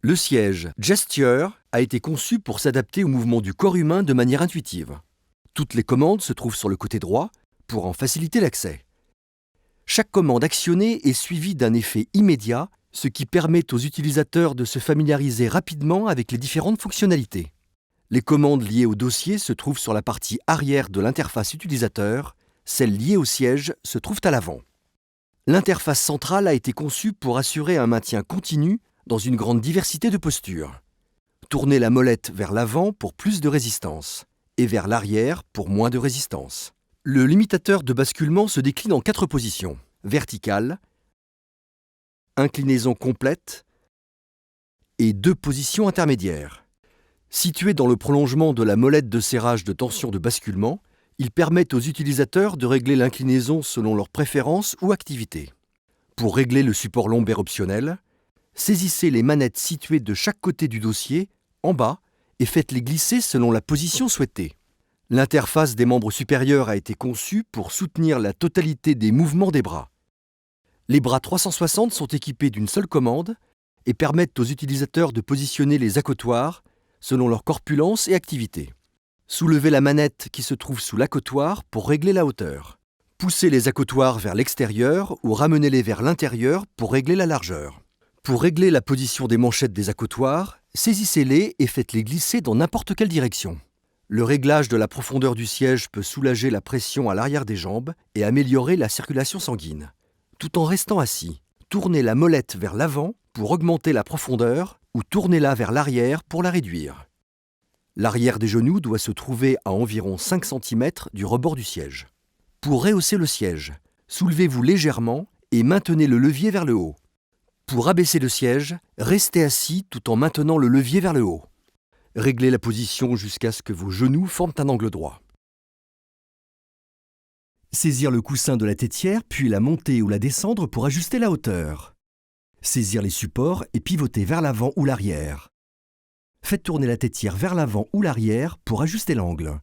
Le siège Gesture a été conçu pour s'adapter au mouvement du corps humain de manière intuitive. Toutes les commandes se trouvent sur le côté droit pour en faciliter l'accès. Chaque commande actionnée est suivie d'un effet immédiat, ce qui permet aux utilisateurs de se familiariser rapidement avec les différentes fonctionnalités. Les commandes liées au dossier se trouvent sur la partie arrière de l'interface utilisateur, celles liées au siège se trouvent à l'avant. L'interface centrale a été conçue pour assurer un maintien continu dans une grande diversité de postures. Tournez la molette vers l'avant pour plus de résistance et vers l'arrière pour moins de résistance. Le limitateur de basculement se décline en 4 positions: verticale, inclinaison complète et 2 positions intermédiaires. Situé dans le prolongement de la molette de serrage de tension de basculement, il permet aux utilisateurs de régler l'inclinaison selon leurs préférences ou activités. Pour régler le support lombaire optionnel, saisissez les manettes situées de chaque côté du dossier, en bas, et faites-les glisser selon la position souhaitée. L'interface des membres supérieurs a été conçue pour soutenir la totalité des mouvements des bras. Les bras 360 sont équipés d'une seule commande et permettent aux utilisateurs de positionner les accotoirs selon leur corpulence et activité. Soulevez la manette qui se trouve sous l'accotoir pour régler la hauteur. Poussez les accotoirs vers l'extérieur ou ramenez-les vers l'intérieur pour régler la largeur. Pour régler la position des manchettes des accotoirs, saisissez-les et faites-les glisser dans n'importe quelle direction. Le réglage de la profondeur du siège peut soulager la pression à l'arrière des jambes et améliorer la circulation sanguine. Tout en restant assis, tournez la molette vers l'avant pour augmenter la profondeur ou tournez-la vers l'arrière pour la réduire. L'arrière des genoux doit se trouver à environ 5 cm du rebord du siège. Pour rehausser le siège, soulevez-vous légèrement et maintenez le levier vers le haut. Pour abaisser le siège, restez assis tout en maintenant le levier vers le haut. Réglez la position jusqu'à ce que vos genoux forment un angle droit. Saisir le coussin de la tétière, puis la monter ou la descendre pour ajuster la hauteur. Saisir les supports et pivoter vers l'avant ou l'arrière. Faites tourner la tétière vers l'avant ou l'arrière pour ajuster l'angle.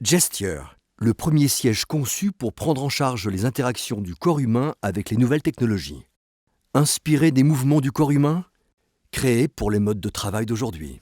Gesture, le premier siège conçu pour prendre en charge les interactions du corps humain avec les nouvelles technologies. Inspiré des mouvements du corps humain, créé pour les modes de travail d'aujourd'hui.